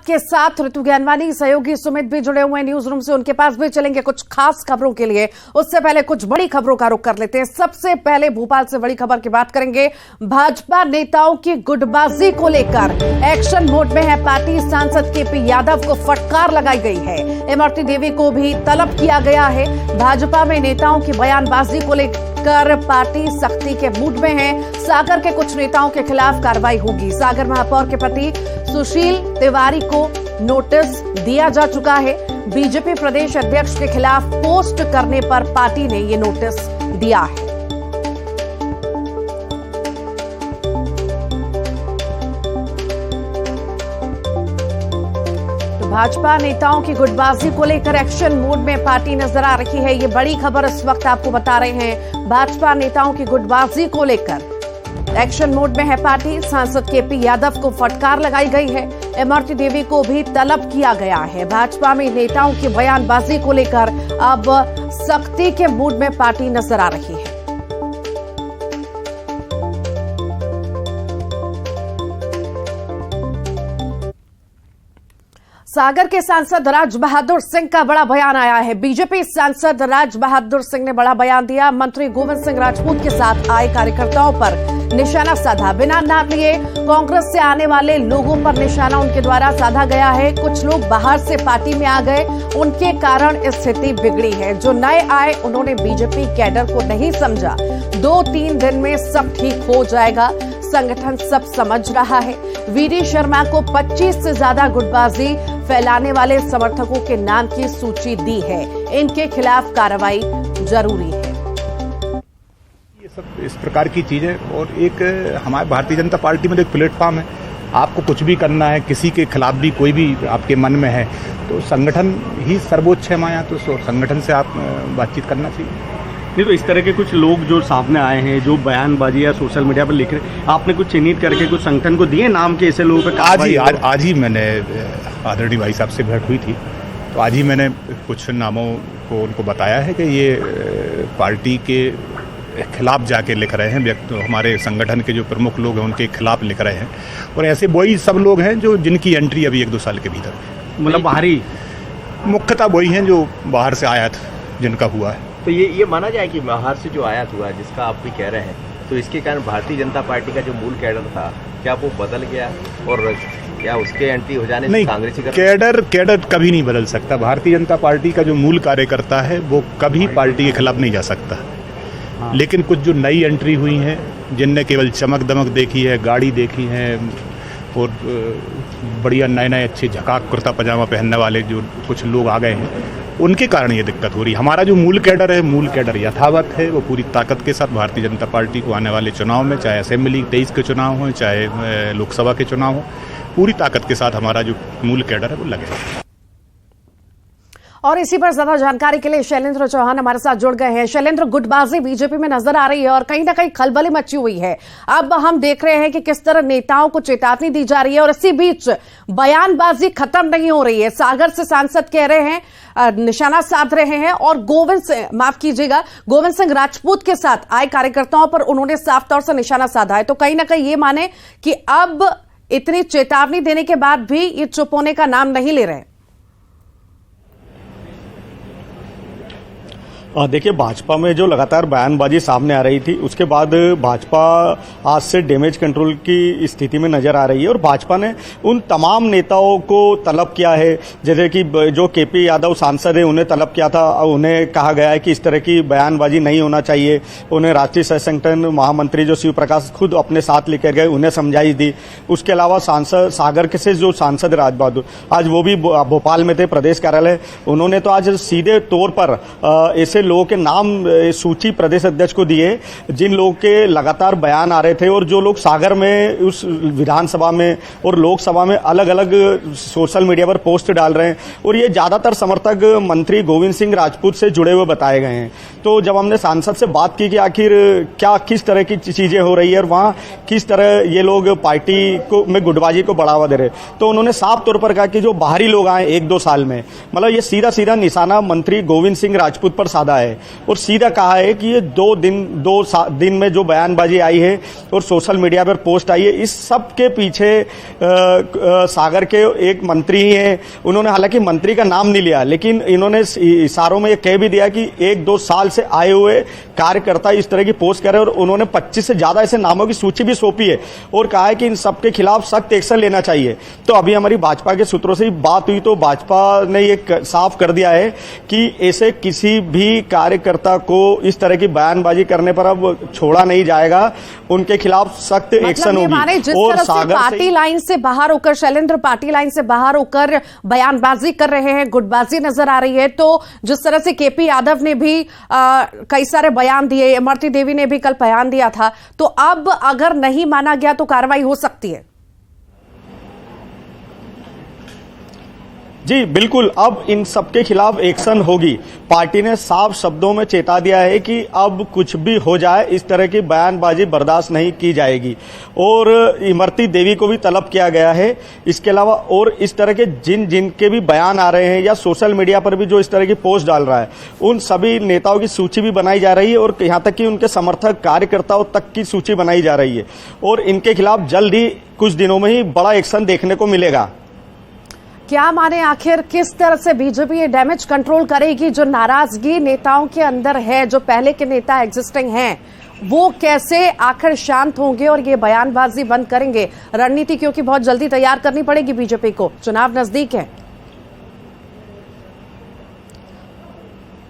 के साथ ऋतु ज्ञानवानी सहयोगी सुमित भी जुड़े हुए हैं न्यूज रूम से, उनके पास भी चलेंगे कुछ खास खबरों के लिए। उससे पहले कुछ बड़ी खबरों का रुख कर लेते हैं। सबसे पहले भोपाल से बड़ी खबर की बात करेंगे। भाजपा नेताओं की गुटबाजी को लेकर एक्शन मोड में है पार्टी। सांसद केपी यादव को फटकार लगाई गई है। इमरती देवी को भी तलब किया गया है। भाजपा में नेताओं की बयानबाजी को लेकर पार्टी सख्ती के मूड में है। सागर के कुछ नेताओं के खिलाफ कार्रवाई होगी। सागर महापौर के पति सुशील तिवारी को नोटिस दिया जा चुका है। बीजेपी प्रदेश अध्यक्ष के खिलाफ पोस्ट करने पर पार्टी ने ये नोटिस दिया है। भाजपा नेताओं की गुटबाजी को लेकर एक्शन मोड में पार्टी नजर आ रही है। ये बड़ी खबर इस वक्त आपको बता रहे हैं। भाजपा नेताओं की गुटबाजी को लेकर एक्शन मोड में है पार्टी। सांसद केपी यादव को फटकार लगाई गई है। इमरती देवी को भी तलब किया गया है। भाजपा में नेताओं की बयानबाजी को लेकर अब सख्ती के मूड में पार्टी नजर आ रही है। सागर के सांसद राज बहादुर सिंह का बड़ा बयान आया है। बीजेपी सांसद राज बहादुर सिंह ने बड़ा बयान दिया। मंत्री गोविंद सिंह राजपूत के साथ आए कार्यकर्ताओं पर निशाना साधा। बिना नाम लिए कांग्रेस से आने वाले लोगों पर निशाना उनके द्वारा साधा गया है। कुछ लोग बाहर से पार्टी में आ गए, उनके कारण स्थिति बिगड़ी है। जो नए आए उन्होंने बीजेपी कैडर को नहीं समझा। 2-3 दिन में सब ठीक हो जाएगा। संगठन सब समझ रहा है। वीडी शर्मा को 25 से ज्यादा गुटबाजी फैलाने वाले समर्थकों के नाम की सूची दी है। इनके खिलाफ कार्रवाई जरूरी है। ये सब इस प्रकार की चीजें, और एक हमारे भारतीय जनता पार्टी में एक प्लेटफॉर्म है। आपको कुछ भी करना है, किसी के खिलाफ भी कोई भी आपके मन में है, तो संगठन ही सर्वोच्च है हमारे यहाँ। तो संगठन से आप बातचीत करना चाहिए। नहीं तो इस तरह के कुछ लोग जो सामने आए हैं, जो बयानबाजी या सोशल मीडिया पर लिख रहे, आपने कुछ चिन्हित करके कुछ संगठन को दिए नाम के ऐसे लोगों पे? आज ही मैंने आदरणीय भाई साहब से भेंट हुई थी, तो आज ही मैंने कुछ नामों को उनको बताया है कि ये पार्टी के खिलाफ जाके लिख रहे हैं। हमारे संगठन के जो प्रमुख लोग हैं उनके खिलाफ लिख रहे हैं, और ऐसे वही सब लोग हैं जो जिनकी एंट्री अभी 1-2 साल के भीतर, मतलब बाहरी मुख्यतः वही हैं जो बाहर से आयात जिनका हुआ है। तो ये माना जाए कि बाहर से जो आयात हुआ है, जिसका आप भी कह रहे हैं, तो इसके कारण भारतीय जनता पार्टी का जो मूल कैडर था, क्या वो बदल गया, और क्या उसके एंट्री हो जाने से कांग्रेसी कैडर कभी नहीं बदल सकता। भारतीय जनता पार्टी का जो मूल कार्यकर्ता है वो कभी पार्टी के खिलाफ नहीं जा सकता। लेकिन कुछ जो नई एंट्री हुई हैं, जिनने केवल चमक दमक देखी है, गाड़ी देखी है, और बढ़िया नए अच्छे झकाक कुर्ता पजामा पहनने वाले जो कुछ लोग आ गए हैं, उनके कारण ये दिक्कत हो रही है। हमारा जो मूल कैडर है, मूल कैडर यथावत है। वो पूरी ताकत के साथ भारतीय जनता पार्टी को आने वाले चुनाव में, चाहे असेंबली 23 के चुनाव हो, चाहे लोकसभा के चुनाव हो, पूरी ताकत के साथ हमारा जो मूल कैडर है वो लगेगा। और इसी पर ज्यादा जानकारी के लिए शैलेंद्र चौहान हमारे साथ जुड़ गए हैं। शैलेंद्र, गुटबाजी बीजेपी में नजर आ रही है और कहीं ना कहीं खलबली मची हुई है। अब हम देख रहे हैं कि किस तरह नेताओं को चेतावनी दी जा रही है, और इसी बीच बयानबाजी खत्म नहीं हो रही है। सागर से सांसद कह रहे हैं, निशाना साध रहे हैं, और गोविंद सिंह राजपूत के साथ आए कार्यकर्ताओं पर उन्होंने साफ तौर से निशाना साधा है। तो कहीं ना कहीं ये माने कि अब इतनी चेतावनी देने के बाद भी ये चुप होने का नाम नहीं ले रहे। देखिए, भाजपा में जो लगातार बयानबाजी सामने आ रही थी, उसके बाद भाजपा आज से डैमेज कंट्रोल की स्थिति में नजर आ रही है। और भाजपा ने उन तमाम नेताओं को तलब किया है, जैसे कि जो केपी यादव सांसद है उन्हें तलब किया था। उन्हें कहा गया है कि इस तरह की बयानबाजी नहीं होना चाहिए। उन्हें राष्ट्रीय सह संगठन महामंत्री जो शिव प्रकाश खुद अपने साथ लेकर गए, उन्हें समझाई दी। उसके अलावा सांसद सागर के से जो सांसद राज बहादुर, आज वो भी भोपाल में थे प्रदेश कार्यालय, उन्होंने तो आज सीधे तौर पर ऐसे लोगों के नाम सूची प्रदेश अध्यक्ष को दिए जिन लोगों के लगातार बयान आ रहे थे, और जो लोग सागर में उस विधानसभा में और लोकसभा में अलग अलग सोशल मीडिया पर पोस्ट डाल रहे हैं, और ये ज्यादातर समर्थक मंत्री गोविंद सिंह राजपूत से जुड़े हुए बताए गए हैं। तो जब हमने सांसद से बात की कि आखिर क्या किस तरह की चीजें हो रही है और वहां किस तरह ये लोग पार्टी को में गुटबाजी को बढ़ावा दे रहे, तो उन्होंने साफ तौर पर कहा कि जो बाहरी लोग आए 1-2 साल में, मतलब ये सीधा निशाना मंत्री गोविंद सिंह राजपूत पर साधा बोला है और सीधा कहा है कि ये दो दिन में जो बयानबाजी आई है और सोशल मीडिया पर पोस्ट आई है, इस सब के पीछे सागर के एक मंत्री ही हैं। उन्होंने हालांकि मंत्री का नाम नहीं लिया, लेकिन इन्होंने इशारों में ये कह भी दिया कि 1-2 साल से आए हुए कार्यकर्ता इस तरह की पोस्ट कर रहे हैं और उन्होंने 25 से ज्यादा ऐसे नामों की सूची भी सौंपी है और कहा है कि इन सब के खिलाफ सख्त एक्शन लेना चाहिए। तो अभी हमारी भाजपा के सूत्रों से बात हुई तो भाजपा ने ये साफ कर दिया है कि ऐसे किसी भी कार्यकर्ता को इस तरह की बयानबाजी करने पर अब छोड़ा नहीं जाएगा, उनके खिलाफ सख्त एक्शन होगी। जिस तरह से पार्टी लाइन से बाहर होकर शैलेंद्र पार्टी लाइन से बाहर होकर बयानबाजी कर रहे हैं, गुटबाजी नजर आ रही है, तो जिस तरह से केपी यादव ने भी कई सारे बयान दिए, इमरती देवी ने भी कल बयान दिया था, तो अब अगर नहीं माना गया तो कार्रवाई हो सकती है। जी बिल्कुल, अब इन सबके खिलाफ एक्शन होगी। पार्टी ने साफ शब्दों में चेता दिया है कि अब कुछ भी हो जाए इस तरह की बयानबाजी बर्दाश्त नहीं की जाएगी और इमरती देवी को भी तलब किया गया है। इसके अलावा और इस तरह के जिनके भी बयान आ रहे हैं या सोशल मीडिया पर भी जो इस तरह की पोस्ट डाल रहा है, उन सभी नेताओं की सूची भी बनाई जा रही है और यहाँ तक कि उनके समर्थक कार्यकर्ताओं तक की सूची बनाई जा रही है और इनके खिलाफ जल्द ही कुछ दिनों में ही बड़ा एक्शन देखने को मिलेगा। क्या माने आखिर किस तरह से बीजेपी ये डैमेज कंट्रोल करेगी? जो नाराजगी नेताओं के अंदर है, जो पहले के नेता एग्जिस्टिंग हैं, वो कैसे आखिर शांत होंगे और ये बयानबाजी बंद करेंगे? रणनीति क्योंकि बहुत जल्दी तैयार करनी पड़ेगी बीजेपी को, चुनाव नजदीक है।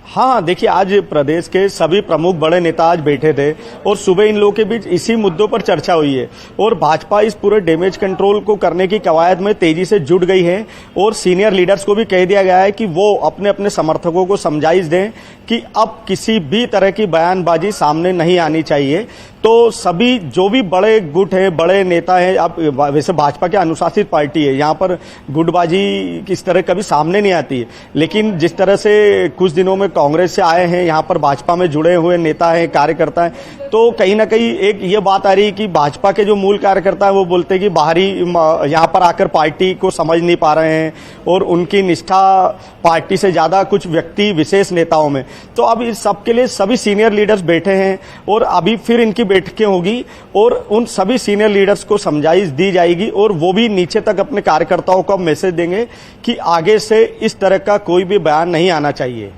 हाँ, देखिए आज प्रदेश के सभी प्रमुख बड़े नेता आज बैठे थे और सुबह इन लोगों के बीच इसी मुद्दों पर चर्चा हुई है और भाजपा इस पूरे डैमेज कंट्रोल को करने की कवायद में तेजी से जुट गई है और सीनियर लीडर्स को भी कह दिया गया है कि वो अपने अपने समर्थकों को समझाइश दें कि अब किसी भी तरह की बयानबाजी सामने नहीं आनी चाहिए। तो सभी जो भी बड़े गुट हैं, बड़े नेता हैं, अब वैसे भाजपा की अनुशासित पार्टी है, यहाँ पर गुटबाजी इस तरह कभी सामने नहीं आती है, लेकिन जिस तरह से कुछ दिनों में कांग्रेस से आए हैं, यहाँ पर भाजपा में जुड़े हुए नेता हैं, कार्यकर्ता हैं, तो कहीं ना कहीं एक ये बात आ रही है कि भाजपा के जो मूल कार्यकर्ता है वो बोलते हैं कि बाहरी यहाँ पर आकर पार्टी को समझ नहीं पा रहे हैं और उनकी निष्ठा पार्टी से ज्यादा कुछ व्यक्ति विशेष नेताओं में। तो अब इस सब के लिए सभी सीनियर लीडर्स बैठे हैं और अभी फिर इनकी बैठकें होगी और उन सभी सीनियर लीडर्स को समझाइश दी जाएगी और वो भी नीचे तक अपने कार्यकर्ताओं को मैसेज देंगे कि आगे से इस तरह का कोई भी बयान नहीं आना चाहिए।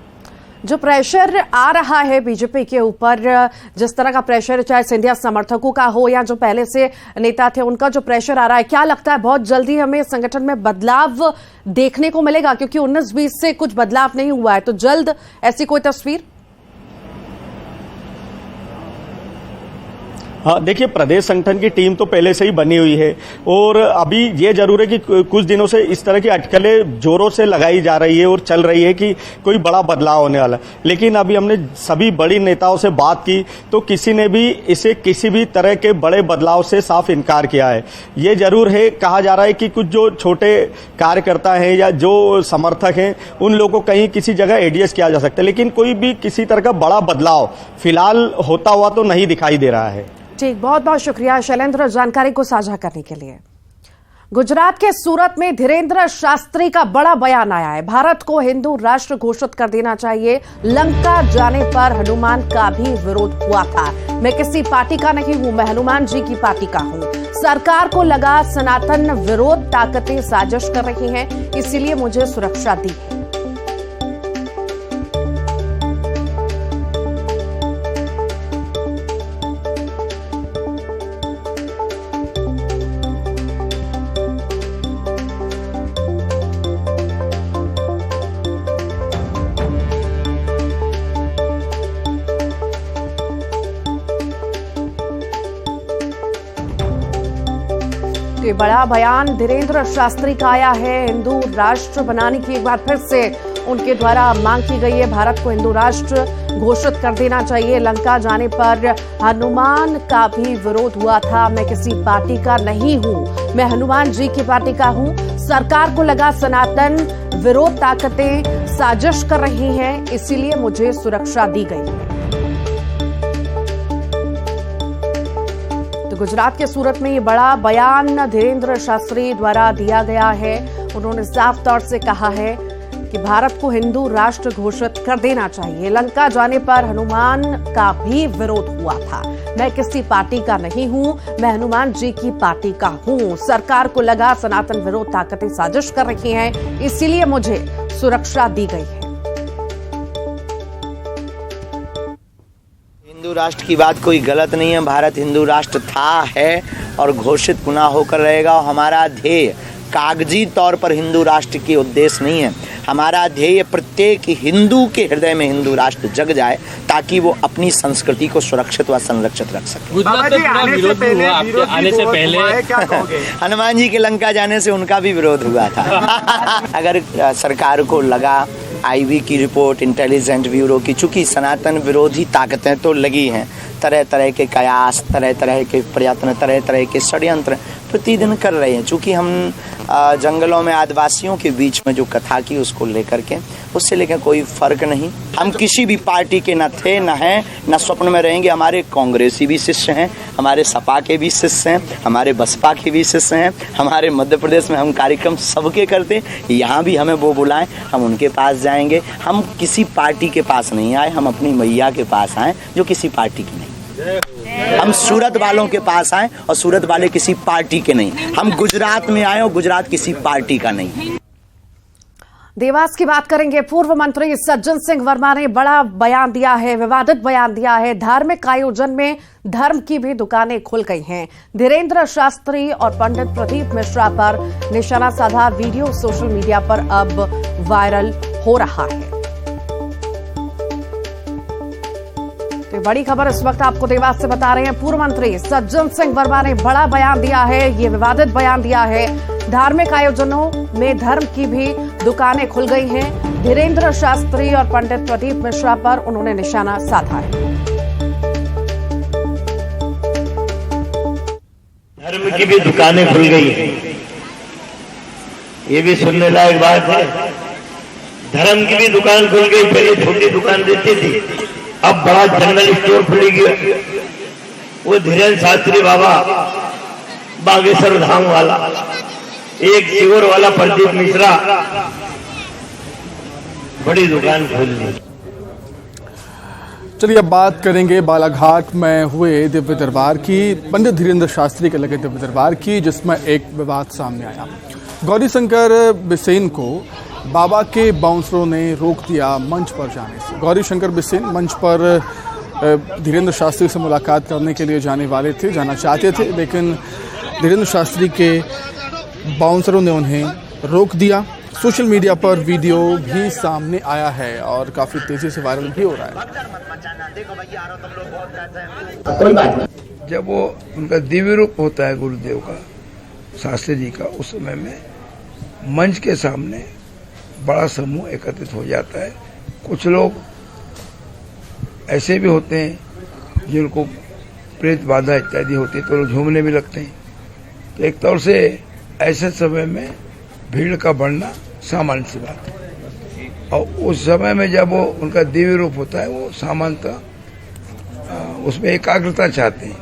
जो प्रेशर आ रहा है बीजेपी के ऊपर, जिस तरह का प्रेशर चाहे सिंधिया समर्थकों का हो या जो पहले से नेता थे उनका जो प्रेशर आ रहा है, क्या लगता है बहुत जल्दी हमें संगठन में बदलाव देखने को मिलेगा? क्योंकि 19-20 से कुछ बदलाव नहीं हुआ है, तो जल्द ऐसी कोई तस्वीर? हाँ, देखिए प्रदेश संगठन की टीम तो पहले से ही बनी हुई है और अभी ये जरूर है कि कुछ दिनों से इस तरह की अटकलें जोरों से लगाई जा रही है और चल रही है कि कोई बड़ा बदलाव होने वाला, लेकिन अभी हमने सभी बड़ी नेताओं से बात की तो किसी ने भी इसे किसी भी तरह के बड़े बदलाव से साफ इनकार किया है। ये जरूर है, कहा जा रहा है कि कुछ जो छोटे कार्यकर्ता हैं या जो समर्थक हैं उन लोगों को कहीं किसी जगह एडजस्ट किया जा सकता है, लेकिन कोई भी किसी तरह का बड़ा बदलाव फिलहाल होता हुआ तो नहीं दिखाई दे रहा है। ठीक, बहुत बहुत शुक्रिया शैलेंद्र जानकारी को साझा करने के लिए। गुजरात के सूरत में धीरेन्द्र शास्त्री का बड़ा बयान आया है। भारत को हिंदू राष्ट्र घोषित कर देना चाहिए। लंका जाने पर हनुमान का भी विरोध हुआ था। मैं किसी पार्टी का नहीं हूं, मैं हनुमान जी की पार्टी का हूं। सरकार को लगा सनातन विरोध ताकतें साजिश कर रही हैं, इसीलिए मुझे सुरक्षा दी। ये बड़ा बयान धीरेन्द्र शास्त्री का आया है। हिंदू राष्ट्र बनाने की एक बार फिर से उनके द्वारा मांग की गई है। भारत को हिंदू राष्ट्र घोषित कर देना चाहिए। लंका जाने पर हनुमान का भी विरोध हुआ था। मैं किसी पार्टी का नहीं हूं, मैं हनुमान जी की पार्टी का हूं। सरकार को लगा सनातन विरोध ताकतें साजिश कर रही हैं, इसीलिए मुझे सुरक्षा दी गई है। गुजरात के सूरत में ये बड़ा बयान धीरेन्द्र शास्त्री द्वारा दिया गया है। उन्होंने साफ तौर से कहा है कि भारत को हिंदू राष्ट्र घोषित कर देना चाहिए। लंका जाने पर हनुमान का भी विरोध हुआ था। मैं किसी पार्टी का नहीं हूं, मैं हनुमान जी की पार्टी का हूं। सरकार को लगा सनातन विरोध ताकतें साजिश कर रही हैं, इसीलिए मुझे सुरक्षा दी गई है। हिंदू राष्ट्र की बात कोई गलत नहीं है। भारत हिंदू राष्ट्र था, है और घोषित पुनः होकर रहेगा। हमारा ध्येय कागजी तौर पर हिंदू राष्ट्र की उद्देश्य नहीं है। हमारा ध्येय प्रत्येक हिंदू के हृदय में हिंदू राष्ट्र जग जाए ताकि वो अपनी संस्कृति को सुरक्षित व संरक्षित रख सके। गुजरात में पूरा विरोध हुआ आपके आने से पहले, क्या कहोगे? हनुमान जी के लंका जाने से उनका भी विरोध हुआ था। अगर सरकार को लगा, आईबी की रिपोर्ट, इंटेलिजेंस ब्यूरो की, चूंकि सनातन विरोधी ताकतें तो लगी हैं, तरह तरह के कयास, तरह तरह के प्रयत्न, तरह तरह के षड्यंत्र प्रतिदिन कर रहे हैं। चूंकि हम जंगलों में आदिवासियों के बीच में जो कथा की उसको लेकर के, उससे लेकर कोई फर्क नहीं। हम किसी भी पार्टी के न थे, न हैं, न स्वप्न में रहेंगे। हमारे कांग्रेसी भी शिष्य हैं, हमारे सपा के भी शिष्य हैं, हमारे बसपा के भी शिष्य हैं। हमारे मध्य प्रदेश में हम कार्यक्रम सबके करते, यहाँ भी हमें वो बुलाएं, हम उनके पास जाएंगे। हम किसी पार्टी के पास नहीं आए, हम अपनी मैया के पास आए जो किसी पार्टी की नहीं। हम सूरत वालों के पास आए और सूरत वाले किसी पार्टी के नहीं। हम गुजरात में आए और गुजरात किसी पार्टी का नहीं। देवास की बात करेंगे। पूर्व मंत्री सज्जन सिंह वर्मा ने बड़ा बयान दिया है, विवादित बयान दिया है। धार्मिक आयोजन में धर्म की भी दुकानें खुल गई हैं। धीरेन्द्र शास्त्री और पंडित प्रदीप मिश्रा पर निशाना साधा वीडियो सोशल मीडिया पर अब वायरल हो रहा है। तो बड़ी खबर इस वक्त आपको देवास से बता रहे हैं। पूर्व मंत्री सज्जन सिंह वर्मा ने बड़ा बयान दिया है, ये विवादित बयान दिया है। धार्मिक आयोजनों में धर्म की भी दुकानें खुल गई हैं। धीरेन्द्र शास्त्री और पंडित प्रदीप मिश्रा पर उन्होंने निशाना साधा है। धर्म की भी दुकानें खुल गई हैं, ये भी सुनने लायक बात है। धर्म की भी दुकान खुल गई। पहले छोटी दुकान देती थी, अब बड़ा जनरल स्टोर खुली गया। वो धीरेन्द्र शास्त्री बाबा बागेश्वर धाम वाला, एक शिवर वाला प्रदीप मिश्रा, बड़ी दुकान खोल ली। चलिए अब बात करेंगे बालाघाट में हुए दिव्य दरबार की, पंडित धीरेन्द्र शास्त्री के लगे दिव्य दरबार की, जिसमें एक विवाद सामने आया। गौरीशंकर बिसेन को बाबा के बाउंसरों ने रोक दिया मंच पर जाने से। गौरीशंकर बिसेन मंच पर धीरेन्द्र शास्त्री से मुलाकात करने के लिए जाना चाहते थे, लेकिन धीरेन्द्र शास्त्री के बाउंसरों ने उन्हें रोक दिया। सोशल मीडिया पर वीडियो भी सामने आया है और काफी तेजी से वायरल भी हो रहा है। जब वो उनका दिव्य रूप होता है गुरुदेव का, शास्त्री जी का, उस समय में मंच के सामने बड़ा समूह एकत्रित हो जाता है। कुछ लोग ऐसे भी होते हैं जिनको प्रेत बाधा इत्यादि होती है तो लोग झूमने भी लगते हैं। तो एक तौर से ऐसे समय में भीड़ का बढ़ना सामान्य सी बात है। और उस समय में जब वो उनका दिव्य रूप होता है, वो सामान्यतः उसमें एकाग्रता चाहते हैं।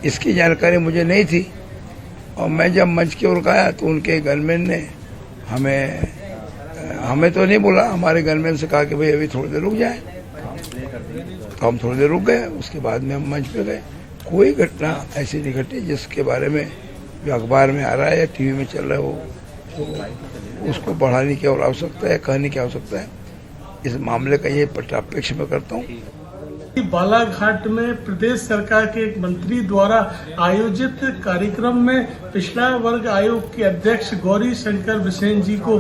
इसकी जानकारी मुझे नहीं थी और मैं जब मंच की ओर आया तो उनके गनमैन ने हमें तो नहीं बोला, हमारे गनमैन से कहा कि भाई अभी थोड़ी देर रुक जाए। तो हम थोड़ी देर रुक गए, उसके बाद में हम मंच पे गए। कोई घटना ऐसी नहीं घटी जिसके बारे में जो अखबार में आ रहा है या टीवी में चल रहा है वो उसको बढ़ाने की और आवश्यकता है, कहने की आवश्यकता है। इस मामले का ये पटापेक्ष में करता हूँ। बालाघाट में प्रदेश सरकार के एक मंत्री द्वारा आयोजित कार्यक्रम में पिछड़ा वर्ग आयोग के अध्यक्ष गौरीशंकर बिसेन जी को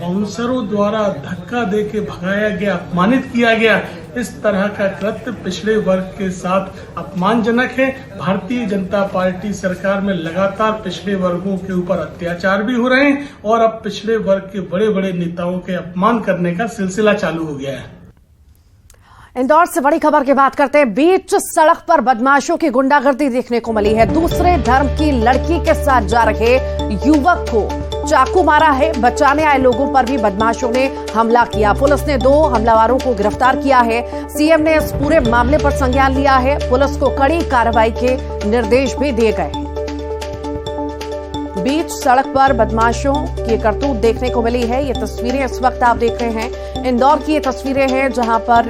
बाउंसरों द्वारा धक्का देके भगाया गया, अपमानित किया गया। इस तरह का कृत्य पिछड़े वर्ग के साथ अपमानजनक है। भारतीय जनता पार्टी सरकार में लगातार पिछड़े वर्गों के ऊपर अत्याचार भी हो रहे हैं और अब पिछड़े वर्ग के बड़े बड़े नेताओं के अपमान करने का सिलसिला चालू हो गया है। इंदौर से बड़ी खबर की बात करते हैं। बीच सड़क पर बदमाशों की गुंडागर्दी देखने को मिली है। दूसरे धर्म की लड़की के साथ जा रहे युवक को चाकू मारा है। बचाने आए लोगों पर भी बदमाशों ने हमला किया। पुलिस ने 2 हमलावरों को गिरफ्तार किया है। सीएम ने इस पूरे मामले पर संज्ञान लिया है। पुलिस को कड़ी कार्रवाई के निर्देश भी दिए गए हैं। बीच सड़क पर बदमाशों की करतूत देखने को मिली है। ये तस्वीरें इस वक्त आप देख रहे हैं, इंदौर की ये तस्वीरें हैं जहां पर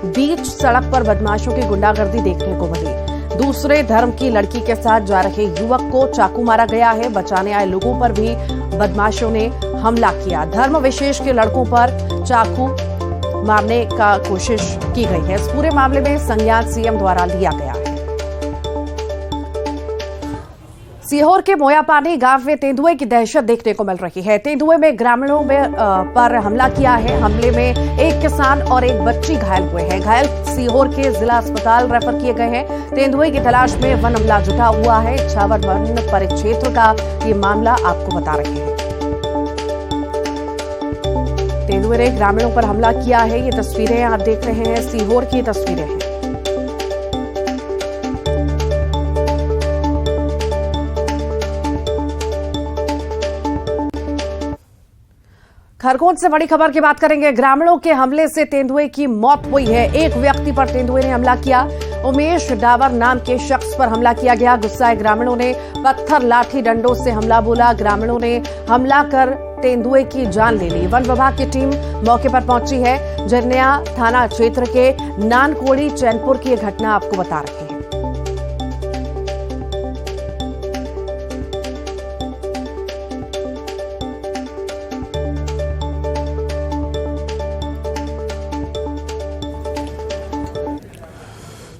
बीच सड़क पर बदमाशों की गुंडागर्दी देखने को मिली। दूसरे धर्म की लड़की के साथ जा रहे युवक को चाकू मारा गया है। बचाने आए लोगों पर भी बदमाशों ने हमला किया। धर्म विशेष के लड़कों पर चाकू मारने का कोशिश की गई है। इस पूरे मामले में संज्ञान सीएम द्वारा लिया गया है। सीहोर के मोयापानी गांव में तेंदुए की दहशत देखने को मिल रही है। तेंदुए में ग्रामीणों पर हमला किया है। हमले में एक किसान और एक बच्ची घायल हुए हैं। घायल सीहोर के जिला अस्पताल रेफर किए गए हैं। तेंदुए की तलाश में वन अमला जुटा हुआ है। छावर वन परिक्षेत्र का ये मामला आपको बता रहे हैं। तेंदुए ने ग्रामीणों पर हमला किया है। ये तस्वीरें आप देख रहे हैं, सीहोर की तस्वीरें हैं। खरगोन से बड़ी खबर की बात करेंगे। ग्रामीणों के हमले से तेंदुए की मौत हुई है। एक व्यक्ति पर तेंदुए ने हमला किया। उमेश डावर नाम के शख्स पर हमला किया गया। गुस्साए ग्रामीणों ने पत्थर लाठी डंडों से हमला बोला। ग्रामीणों ने हमला कर तेंदुए की जान ले ली। वन विभाग की टीम मौके पर पहुंची है। जरनिया थाना क्षेत्र के नानकोड़ी चैनपुर की यह घटना आपको बता रही है।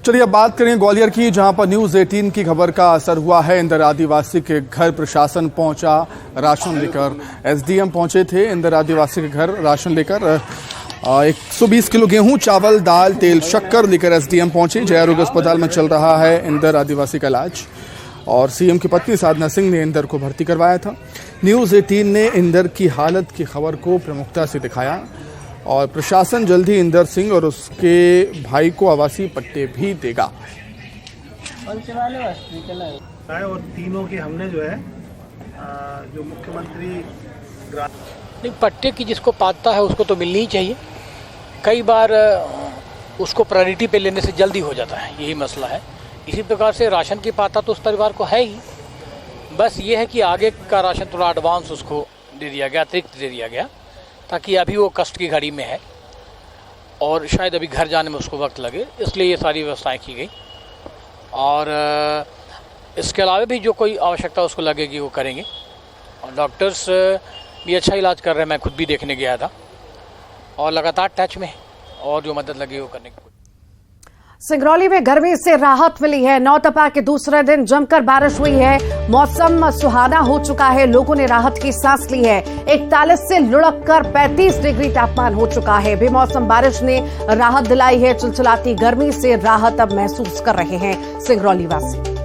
चलिए अब बात करें ग्वालियर की, जहां पर न्यूज 18 की खबर का असर हुआ है। इंदर आदिवासी के घर प्रशासन पहुंचा राशन लेकर। एसडीएम पहुंचे थे इंदर आदिवासी के घर राशन लेकर। 120 किलो गेहूं, चावल, दाल, तेल, शक्कर लेकर एसडीएम पहुंचे। जय आरोग्य अस्पताल में चल रहा है इंदर आदिवासी का इलाज और सीएम की पत्नी साधना सिंह ने इंदर को भर्ती करवाया था। न्यूज 18 ने इंदर की हालत की खबर को प्रमुखता से दिखाया और प्रशासन जल्द ही इंदर सिंह और उसके भाई को आवासीय पट्टे भी देगा। और तीनों के हमने जो है जो मुख्यमंत्री पट्टे की जिसको पाता है उसको तो मिलनी ही चाहिए। कई बार उसको प्रायोरिटी पे लेने से जल्दी हो जाता है, यही मसला है। इसी प्रकार से राशन की पाता तो उस परिवार को है ही, बस ये है कि आगे का राशन थोड़ा एडवांस उसको दे दिया गया, अतिरिक्त दे दिया गया, ताकि अभी वो कष्ट की घड़ी में है और शायद अभी घर जाने में उसको वक्त लगे, इसलिए ये सारी व्यवस्थाएं की गई। और इसके अलावा भी जो कोई आवश्यकता उसको लगेगी वो करेंगे। और डॉक्टर्स भी अच्छा इलाज कर रहे हैं, मैं खुद भी देखने गया था और लगातार टच में और जो मदद लगे वो करने की। सिंगरौली में गर्मी से राहत मिली है। नौतपा के दूसरे दिन जमकर बारिश हुई है। मौसम सुहाना हो चुका है। लोगों ने राहत की सांस ली है। 41 से लुढ़ककर 35 डिग्री तापमान हो चुका है। बेमौसम बारिश ने राहत दिलाई है। चिलचिलाती गर्मी से राहत अब महसूस कर रहे हैं सिंगरौली वासी।